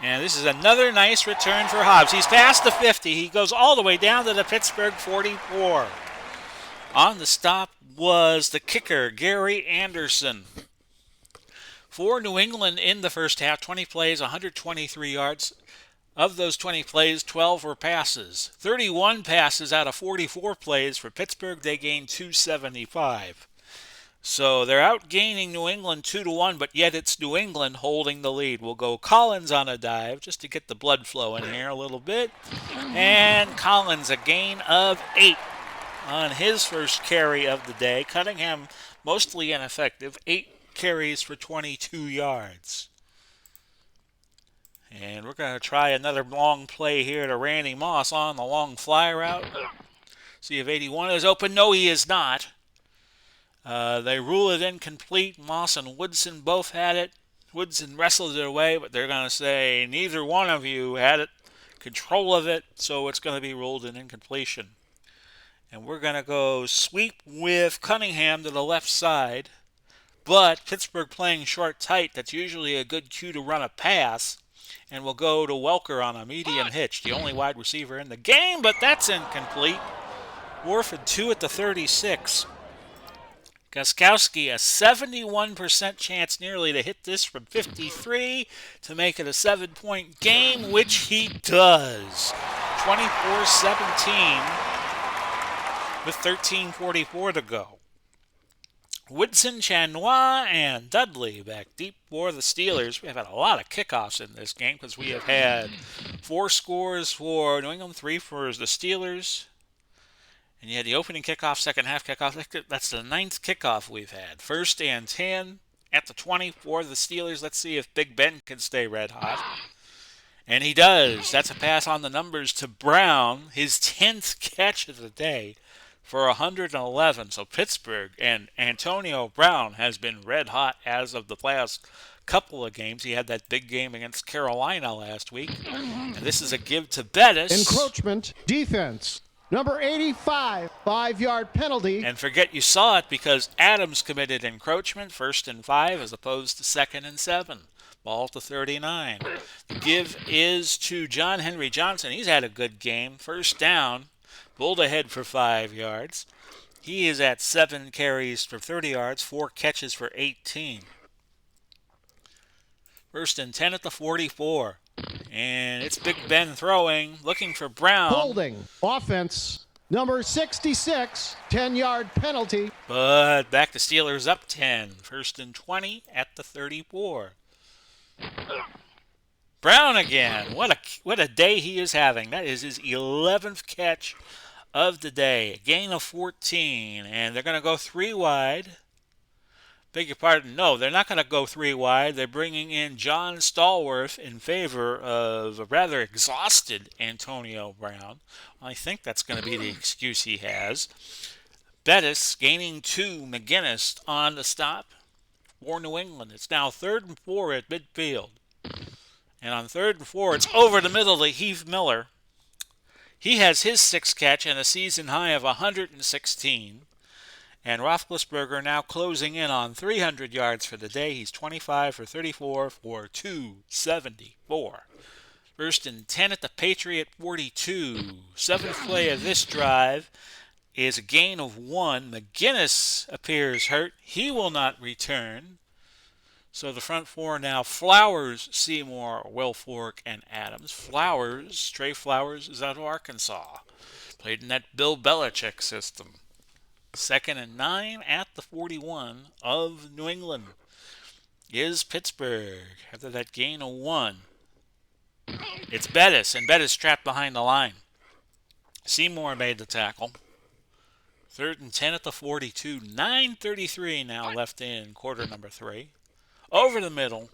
And this is another nice return for Hobbs. He's past the 50. He goes all the way down to the Pittsburgh 44. On the stop was the kicker, Gary Anderson. For New England in the first half, 20 plays, 123 yards. Of those 20 plays, 12 were passes. 31 passes out of 44 plays for Pittsburgh. They gained 275. So they're outgaining New England 2-1, but yet it's New England holding the lead. We'll go Collins on a dive just to get the blood flow in here a little bit. And Collins, a gain of 8 on his first carry of the day. Cunningham, mostly ineffective, 8 carries for 22 yards. And we're going to try another long play here to Randy Moss on the long fly route. See if 81 is open. No, he is not. They rule it incomplete. Moss and Woodson both had it. Woodson wrestled it away, but they're going to say neither one of you had it, control of it, so it's going to be ruled an incompletion. And we're going to go sweep with Cunningham to the left side, but Pittsburgh playing short tight, that's usually a good cue to run a pass, and we'll go to Welker on a medium hitch, the only wide receiver in the game, but that's incomplete. Warford 2 at the 36. Gostkowski, a 71% chance nearly to hit this from 53 to make it a 7-point game, which he does. 24-17 with 13:44 to go. Woodson, Chanois, and Dudley back deep for the Steelers. We have had a lot of kickoffs in this game because we have had 4 scores for New England, 3 for the Steelers. And you had the opening kickoff, second half kickoff. That's the 9th kickoff we've had. 1st and 10 at the 20 for the Steelers. Let's see if Big Ben can stay red hot. And he does. That's a pass on the numbers to Brown, his 10th catch of the day for 111. So Pittsburgh and Antonio Brown has been red hot as of the last couple of games. He had that big game against Carolina last week. And this is a give to Bettis. Encroachment defense. Number 85, 5-yard penalty. And forget you saw it because Adams committed encroachment, 1st and 5 as opposed to 2nd and 7. Ball to 39. The give is to John Henry Johnson. He's had a good game. 1st down. Pulled ahead for 5 yards. He is at 7 carries for 30 yards, 4 catches for 18. 1st and 10 at the 44. And it's Big Ben throwing, looking for Brown. Holding. Offense. Number 66, 10-yard penalty. But back to Steelers up 10. 1st and 20 at the 34. Brown again. What a day he is having. That is his 11th catch of the day. A gain of 14. And they're going to go 3 wide. Beg your pardon. No, they're not going to go 3 wide. They're bringing in John Stallworth in favor of a rather exhausted Antonio Brown. I think that's going to be the excuse he has. Bettis gaining 2. McGinnis on the stop for New England. It's now 3rd and 4 at midfield. And on 3rd and 4, it's over the middle to Heath Miller. He has his 6th catch and a season high of 116. And Roethlisberger now closing in on 300 yards for the day. He's 25 for 34 for 274. 1st and 10 at the Patriot 42. 7th play of this drive is a gain of 1. McGinnis appears hurt. He will not return. So the front 4 now: Flowers, Seymour, Wilfork, and Adams. Flowers, Trey Flowers, is out of Arkansas. Played in that Bill Belichick system. 2nd and 9 at the 41 of New England is Pittsburgh. After that gain of 1, it's Bettis, and Bettis trapped behind the line. Seymour made the tackle. 3rd and 10 at the 42. 9:33 now left in quarter number 3. Over the middle.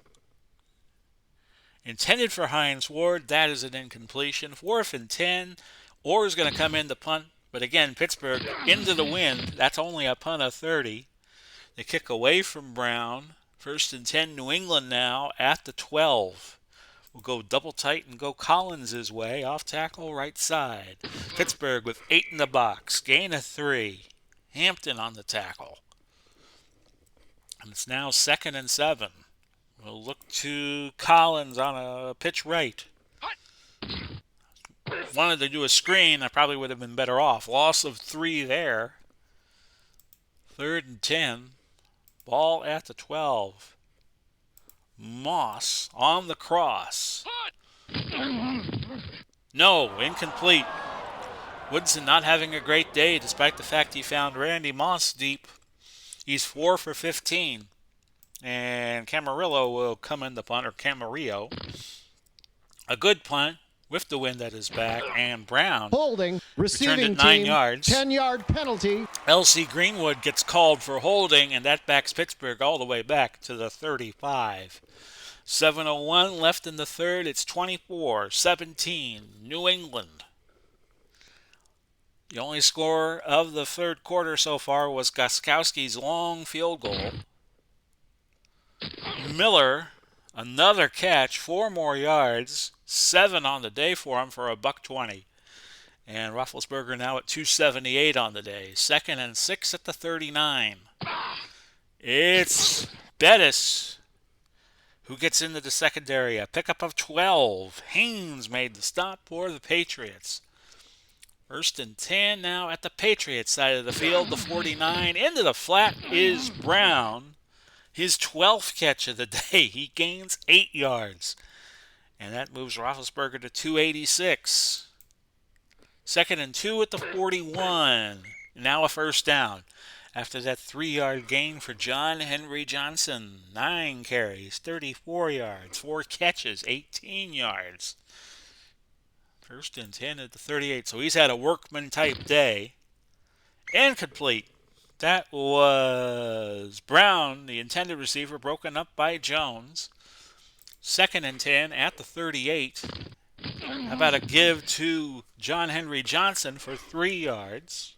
Intended for Hines Ward. That is an incompletion. 4th and 10. Orr is going to come in to punt. But again, Pittsburgh into the wind. That's only a punt of 30. They kick away from Brown. 1st and 10, New England now at the 12. We'll go double tight and go Collins' way. Off tackle, right side. Pittsburgh with 8 in the box. Gain of 3. Hampton on the tackle. And it's now 2nd and 7. We'll look to Collins on a pitch right. Wanted to do a screen, I probably would have been better off. Loss of 3 there. 3rd and 10. Ball at the 12. Moss on the cross. No, incomplete. Woodson not having a great day despite the fact he found Randy Moss deep. He's 4 for 15. And Camarillo will come in the punt, or Camarillo. A good punt with the wind at his back, and Brown Holding. Receiving returned it 9 team. yards. 10-yard penalty. L.C. Greenwood gets called for holding, and that backs Pittsburgh all the way back to the 35. 7:01 left in the 3rd. It's 24-17, New England. The only score of the 3rd quarter so far was Gostkowski's long field goal. Miller, another catch, 4 more yards, 7 on the day for him for $120. And Roethlisberger now at 278 on the day. 2nd and 6 at the 39. It's Bettis who gets into the secondary. A pickup of 12. Haynes made the stop for the Patriots. 1st and 10 now at the Patriots side of the field. The 49. Into the flat is Brown. His 12th catch of the day. He gains 8 yards. And that moves Roethlisberger to 286. 2nd and 2 at the 41. Now a 1st down. after that 3-yard gain for John Henry Johnson. 9 carries, 34 yards, 4 catches, 18 yards. First and 10 at the 38. So he's had a workman-type day. Incomplete. That was Brown, the intended receiver, broken up by Jones. Second and 10 at the 38. How about a give to John Henry Johnson for 3 yards?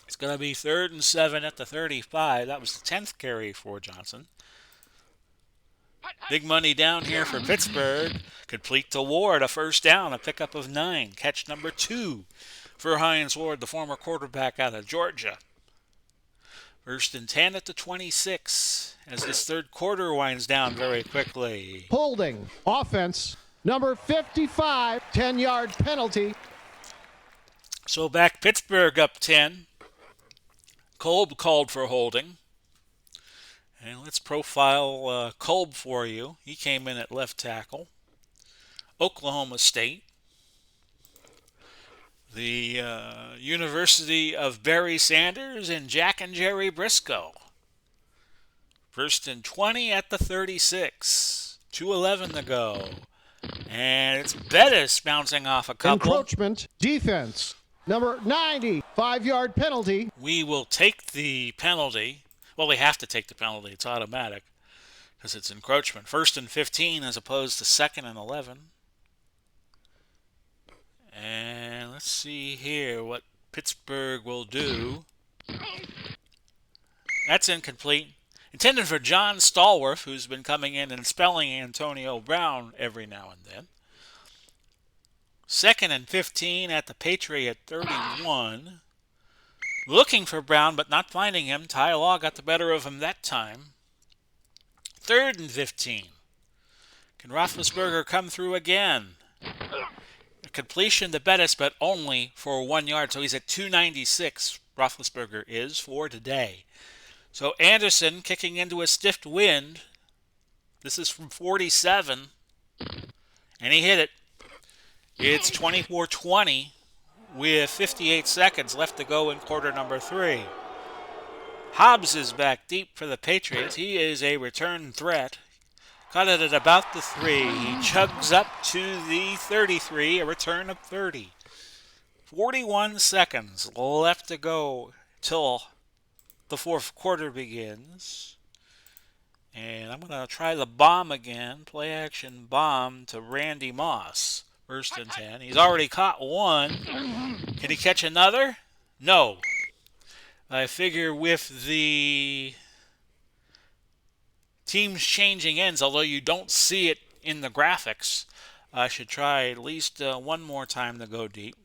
It's going to be 3rd and 7 at the 35. That was the 10th carry for Johnson. Big money down here for Pittsburgh. Complete to Ward, a first down, a pickup of 9. Catch number 2 for Hines Ward, the former quarterback out of Georgia. 1st and 10 at the 26 as this third quarter winds down very quickly. Holding. Offense. Number 55. 10-yard penalty. So back Pittsburgh up 10. Kolb called for holding. And let's profile Kolb for you. He came in at left tackle. Oklahoma State. The University of Barry Sanders and Jack and Jerry Briscoe. 1st and 20 at the 36. 2:11 to go. And it's Bettis bouncing off a couple. Encroachment. Defense. Number 90. 5-yard penalty. We will take the penalty. Well, we have to take the penalty. It's automatic because it's encroachment. 1st and 15 as opposed to 2nd and 11. And let's see here what Pittsburgh will do. That's incomplete. Intended for John Stallworth, who's been coming in and spelling Antonio Brown every now and then. 2nd and 15 at the Patriot 31. Looking for Brown, but not finding him. Ty Law got the better of him that time. 3rd and 15. Can Roethlisberger come through again? A completion to Bettis, but only for 1 yard. So he's at 296, Roethlisberger is, for today. So Anderson kicking into a stiff wind. This is from 47. And he hit it. It's 24-20 with 58 seconds left to go in quarter number 3. Hobbs is back deep for the Patriots. He is a return threat. Caught it at about the 3. He chugs up to the 33, a return of 30. 41 seconds left to go till the fourth quarter begins. And I'm going to try the bomb again. Play action bomb to Randy Moss. 1st and 10. He's already caught one. Can he catch another? No. I figure with the teams changing ends, although you don't see it in the graphics, I should try at least one more time to go deep.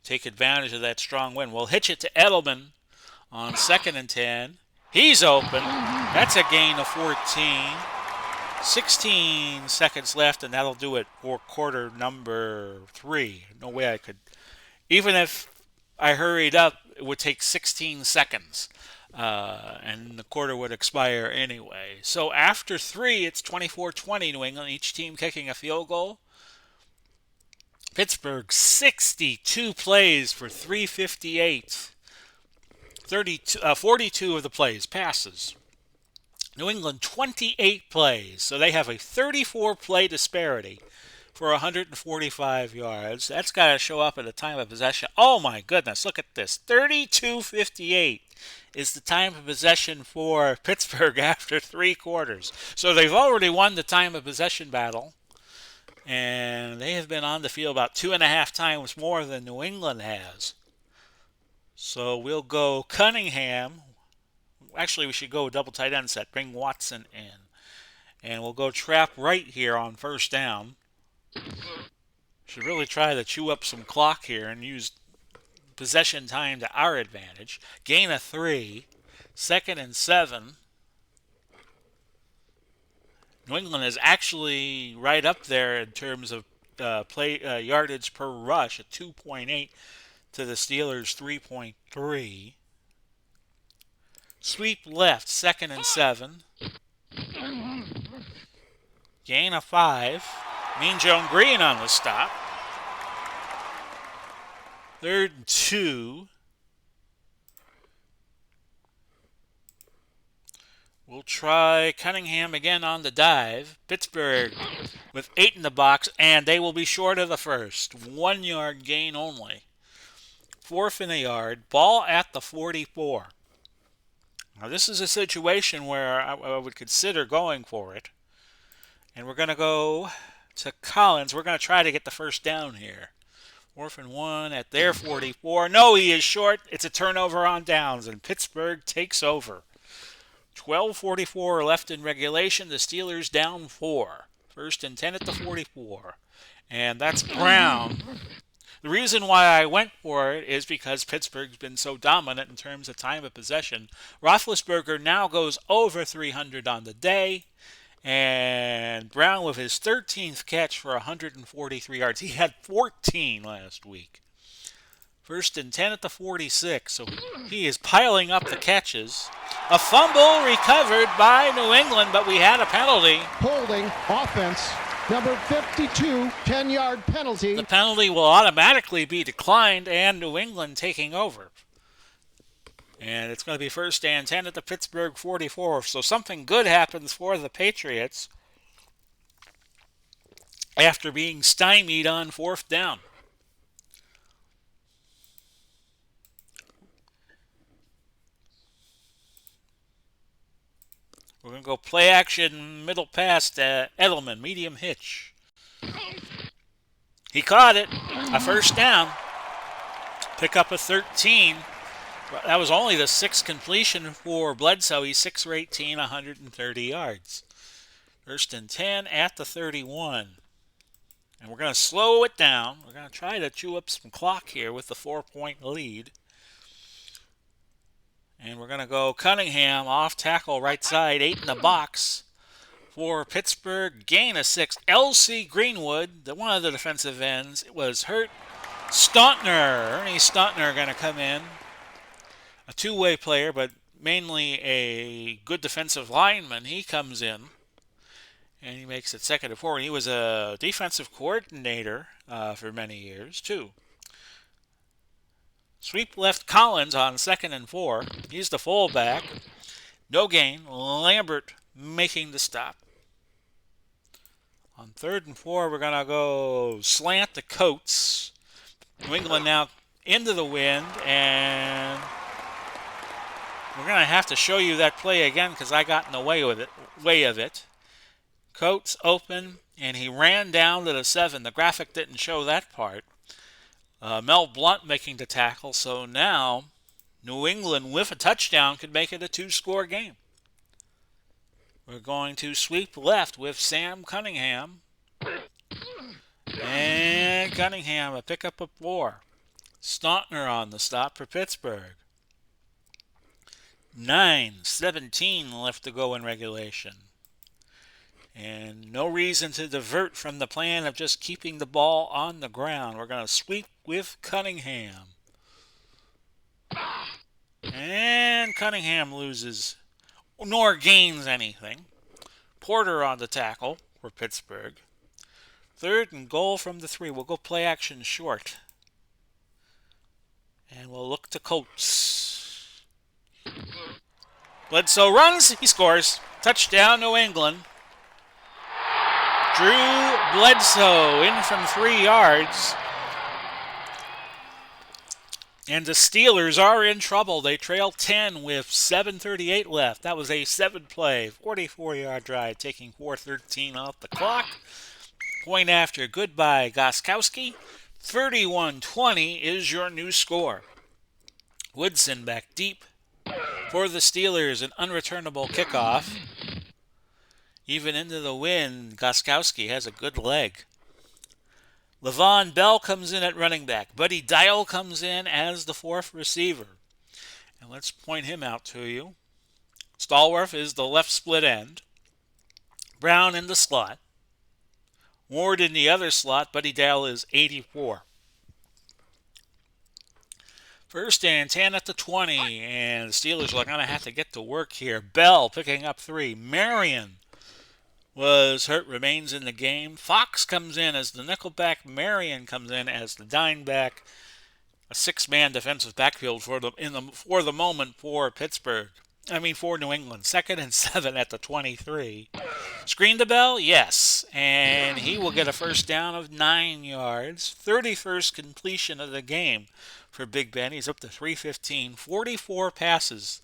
Take advantage of that strong wind. We'll hitch it to Edelman on 2nd and 10. He's open. That's a gain of 14. 16 seconds left, and that'll do it for quarter number 3. No way I could. Even if I hurried up, it would take 16 seconds, and the quarter would expire anyway. So after 3, it's 24-20 New England, each team kicking a field goal. Pittsburgh, 62 plays for 358. 42 of the plays, passes. New England, 28 plays. So they have a 34-play disparity for 145 yards. That's got to show up at the time of possession. Oh, my goodness. Look at this. 32:58 is the time of possession for Pittsburgh after 3 quarters. So they've already won the time of possession battle. And they have been on the field about 2.5 times more than New England has. So we'll go Cunningham. Actually, we should go double tight end set. Bring Watson in. And we'll go trap right here on 1st down. Should really try to chew up some clock here and use possession time to our advantage. Gain of 3. 2nd and 7. New England is actually right up there in terms of yardage per rush at 2.8 to the Steelers' 3.3. Sweep left, 2nd and 7. Gain of 5. Mean Joe Green on the stop. 3rd and 2. We'll try Cunningham again on the dive. Pittsburgh with 8 in the box, and they will be short of the first. 1 yard gain only. 4th and a yard. Ball at the 44. Now, this is a situation where I would consider going for it. And we're going to go to Collins. We're going to try to get the first down here. 4th and 1 at their 44. No, he is short. It's a turnover on downs, and Pittsburgh takes over. 12:44 left in regulation. The Steelers down 4. 1st and 10 at the 44. And that's Brown. The reason why I went for it is because Pittsburgh's been so dominant in terms of time of possession. Roethlisberger now goes over 300 on the day. And Brown with his 13th catch for 143 yards. He had 14 last week. 1st and 10 at the 46. So he is piling up the catches. A fumble recovered by New England, but we had a penalty. Holding offense. Number 52, 10-yard penalty. The penalty will automatically be declined, and New England taking over. And it's going to be 1st and 10 at the Pittsburgh 44. So something good happens for the Patriots after being stymied on 4th down. We're going to go play action, middle pass to Edelman, medium hitch. He caught it, a 1st down. Pick up a 13. That was only the 6th completion for Bledsoe. He's 6 for 18, 130 yards. 1st and 10 at the 31. And we're going to slow it down. We're going to try to chew up some clock here with the 4-point lead. And we're going to go Cunningham off tackle right side, 8 in the box for Pittsburgh. Gain of 6. L.C. Greenwood, one of the defensive ends, was hurt. Ernie Stauntner going to come in. A two-way player, but mainly a good defensive lineman. He comes in, and he makes it 2nd and 4. And he was a defensive coordinator for many years, too. Sweep left Collins on 2nd and 4. He's the fullback. No gain. Lambert making the stop. On 3rd and 4, we're going to go slant to Coates. New England now into the wind, and we're going to have to show you that play again because I got in the way of it. Coates open, and he ran down to the 7. The graphic didn't show that part. Mel Blount making the tackle, so now New England with a touchdown could make it a 2-score game. We're going to sweep left with Sam Cunningham. And Cunningham, a pickup of 4. Stauntner on the stop for Pittsburgh. 9:17 left to go in regulation. And no reason to divert from the plan of just keeping the ball on the ground. We're going to sweep with Cunningham. And Cunningham loses nor gains anything. Porter on the tackle for Pittsburgh. 3rd and goal from the 3. We'll go play action short. And we'll look to Coates. Bledsoe runs. He scores. Touchdown, New England. Drew Bledsoe in from 3 yards. And the Steelers are in trouble. They trail 10 with 7:38 left. That was a 7-play, 44-yard drive, taking 4:13 off the clock. Point after. Goodbye, Gostkowski. 31-20 is your new score. Woodson back deep for the Steelers. An unreturnable kickoff. Even into the wind, Gostkowski has a good leg. Levon Bell comes in at running back. Buddy Dial comes in as the 4th receiver. And let's point him out to you. Stallworth is the left split end. Brown in the slot. Ward in the other slot. Buddy Dial is 84. 1st and 10 at the 20. And the Steelers are going to have to get to work here. Bell picking up 3. Marion was hurt, remains in the game. Fox comes in as the nickelback. Marion comes in as the dimeback. a six-man defensive backfield for the moment for Pittsburgh. For New England. 2nd and 7 at the 23. Screen to Bell? Yes. And he will get a first down of 9 yards. 31st completion of the game for Big Ben. He's up to 315. 44 passes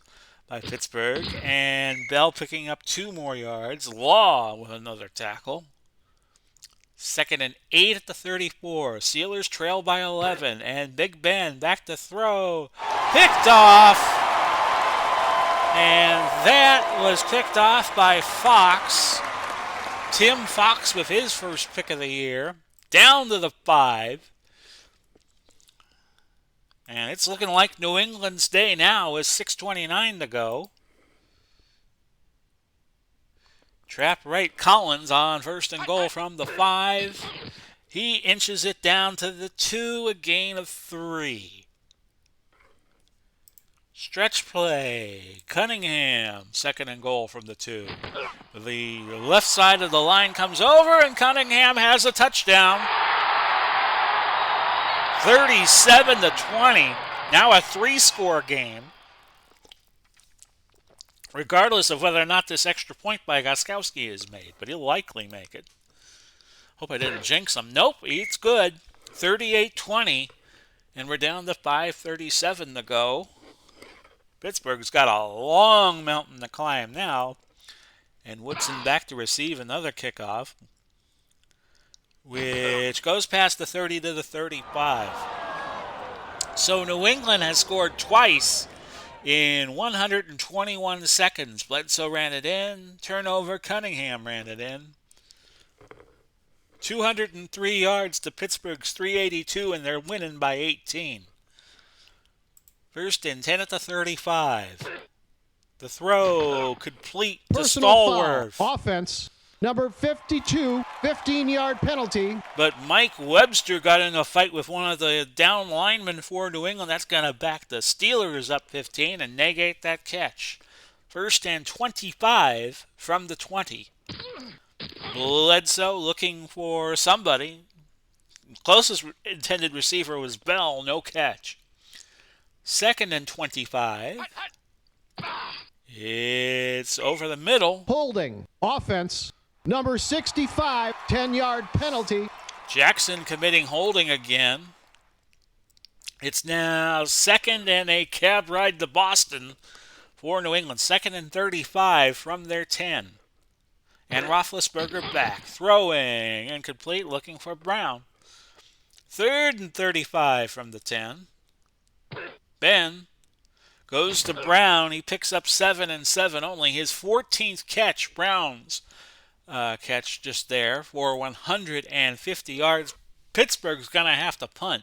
by Pittsburgh. And Bell picking up 2 more yards. Law with another tackle. 2nd and 8 at the 34. Steelers trail by 11. And Big Ben back to throw. Picked off. And that was picked off by Fox. Tim Fox with his first pick of the year. Down to the 5. And it's looking like New England's day now with 6:29 to go. Trap right Collins on 1st and goal from the 5. He inches it down to the 2, a gain of 3. Stretch play. Cunningham, 2nd and goal from the 2. The left side of the line comes over, and Cunningham has a touchdown. 37-20. Now a 3-score game. Regardless of whether or not this extra point by Gostkowski is made, but he'll likely make it. Hope I didn't jinx him. Nope, it's good. 38-20, and we're down to 5:37 to go. Pittsburgh's got a long mountain to climb now. And Woodson back to receive another kickoff, which goes past the 30 to the 35. So New England has scored twice in 121 seconds. Bledsoe ran it in. Turnover, Cunningham ran it in. 203 yards to Pittsburgh's 382, and they're winning by 18. 1st and 10 at the 35. The throw complete to Stallworth. Foul. Offense, number 52, 15-yard penalty. But Mike Webster got in a fight with one of the down linemen for New England. That's going to back the Steelers up 15 and negate that catch. 1st and 25 from the 20. Bledsoe looking for somebody. Closest intended receiver was Bell, no catch. 2nd and 25. It's over the middle. Holding. Offense. Number 65, 10-yard penalty. Jackson committing holding again. It's now 2nd and a cab ride to Boston for New England. 2nd and 35 from their 10. And Roethlisberger back. Throwing. Incomplete. Looking for Brown. 3rd and 35 from the 10. Ben goes to Brown. He picks up 7 and 7 only. His 14th catch, Brown's catch just there for 150 yards. Pittsburgh's going to have to punt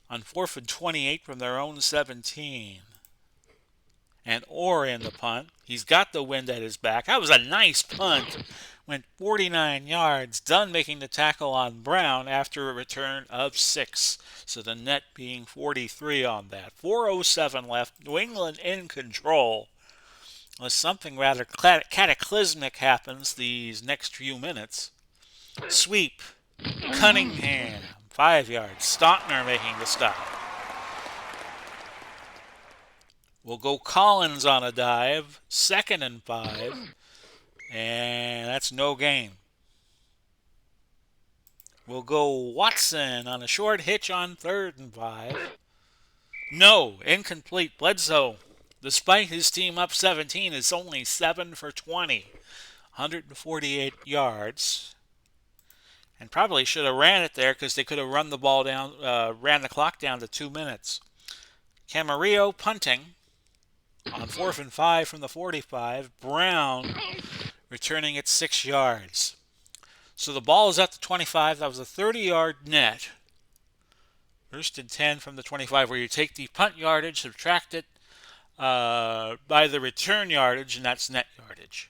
on 4th and 28 from their own 17. And Orr in the punt. He's got the wind at his back. That was a nice punt. Went 49 yards. Dunn making the tackle on Brown after a return of 6. So the net being 43 on that. 4:07 left. New England in control. Unless something rather cataclysmic happens these next few minutes. Sweep. Cunningham. 5 yards. Stontner making the stop. We'll go Collins on a dive. 2nd and 5. And that's no gain. We'll go Watson on a short hitch on 3rd and 5. No, incomplete. Bledsoe, despite his team up 17, is only 7 for 20. 148 yards. And probably should have ran it there because they could have run the ball down, ran the clock down to 2 minutes. Camarillo punting on 4th and 5 from the 45. Brown returning at 6 yards. So the ball is at the 25. That was a 30-yard net. 1st and 10 from the 25, where you take the punt yardage, subtract it by the return yardage, and that's net yardage.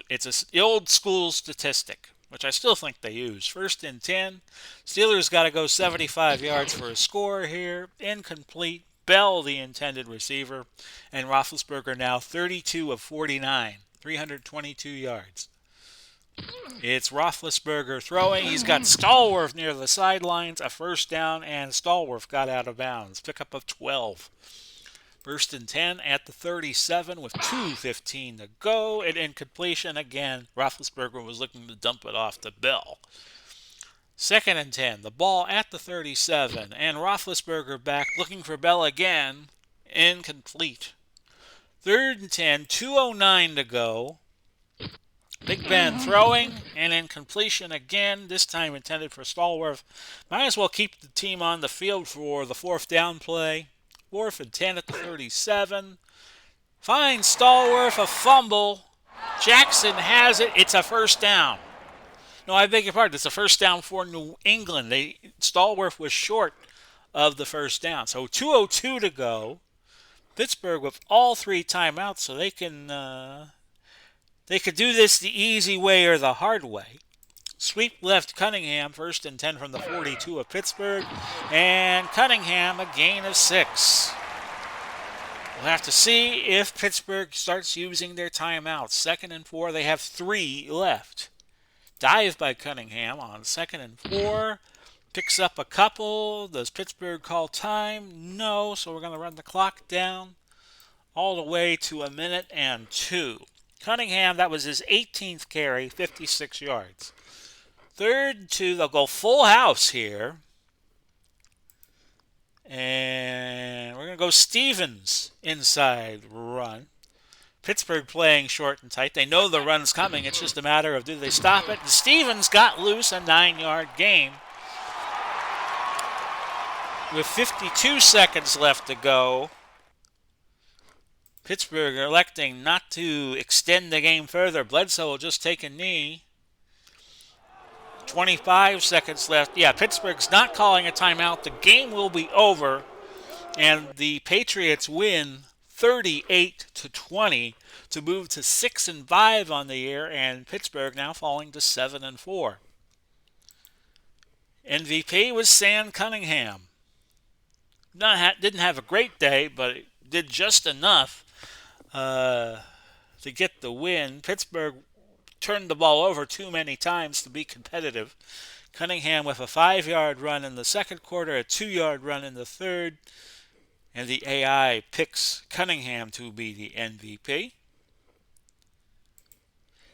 It's an old school statistic, which I still think they use. 1st and 10. Steelers got to go 75 yards for a score here. Incomplete. Bell, the intended receiver, and Roethlisberger now 32 of 49. 322 yards. It's Roethlisberger throwing. He's got Stallworth near the sidelines. A first down, and Stallworth got out of bounds. Pickup of 12. First and 10 at the 37 with 2:15 to go. And incompletion again. Roethlisberger was looking to dump it off to Bell. Second and 10. The ball at the 37. And Roethlisberger back looking for Bell again. Incomplete. Third and 10. 2:09 to go. Big Ben throwing and incompletion again, this time intended for Stallworth. Might as well keep the team on the field for the fourth down play. Fourth and 10 at the 37. Finds Stallworth, a fumble. Jackson has it. It's a first down. No, I beg your pardon. It's a first down for New England. Stallworth was short of the first down. So 2:02 to go. Pittsburgh with all three timeouts, so they could do this the easy way or the hard way. Sweep left Cunningham, first and 10 from the 42 of Pittsburgh. And Cunningham, a gain of 6. We'll have to see if Pittsburgh starts using their timeouts. Second and 4, they have 3 left. Dive by Cunningham on second and 4. Picks up a couple. Does Pittsburgh call time? No, so we're going to run the clock down all the way to a minute and 2. Cunningham, that was his 18th carry, 56 yards. Third and 2, they'll go full house here. And we're going to go Stevens inside run. Pittsburgh playing short and tight. They know the run's coming. It's just a matter of do they stop it. And Stevens got loose, a 9-yard gain. With 52 seconds left to go, Pittsburgh electing not to extend the game further. Bledsoe will just take a knee. 25 seconds left. Yeah, Pittsburgh's not calling a timeout. The game will be over. And the Patriots win 38-20 to move to 6-5 on the year. And Pittsburgh now falling to 7-4. MVP was Sam Cunningham. Didn't have a great day, but did just enough to get the win. Pittsburgh turned the ball over too many times to be competitive. Cunningham with a 5-yard run in the second quarter, a 2-yard run in the third, and the AI picks Cunningham to be the MVP.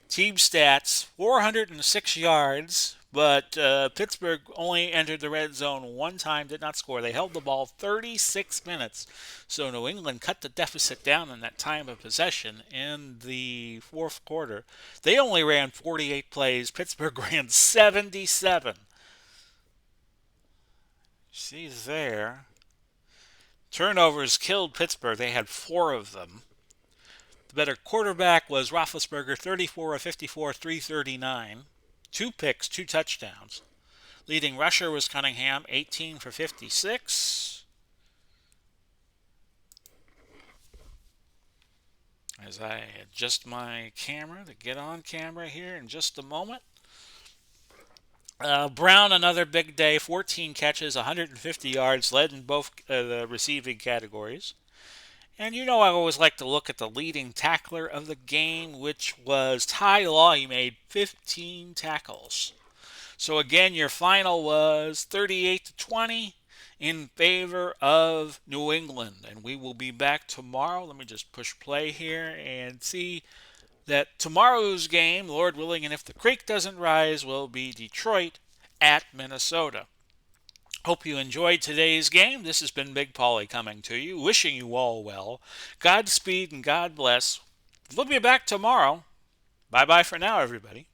Team stats, 406 yards, but Pittsburgh only entered the red zone one time, did not score. They held the ball 36 minutes, so New England cut the deficit down in that time of possession in the fourth quarter. They only ran 48 plays. Pittsburgh ran 77. See there. Turnovers killed Pittsburgh. They had 4 of them. The better quarterback was Roethlisberger, 34 of 54, 339. 2 picks, 2 touchdowns. Leading rusher was Cunningham, 18 for 56. As I adjust my camera to get on camera here in just a moment. Brown, another big day, 14 catches, 150 yards, led in both the receiving categories. And you know I always like to look at the leading tackler of the game, which was Ty Law. He made 15 tackles. So again, your final was 38-20 in favor of New England. And we will be back tomorrow. Let me just push play here and see that tomorrow's game, Lord willing, and if the creek doesn't rise, will be Detroit at Minnesota. Hope you enjoyed today's game. This has been Big Pauly coming to you, wishing you all well. Godspeed and God bless. We'll be back tomorrow. Bye-bye for now, everybody.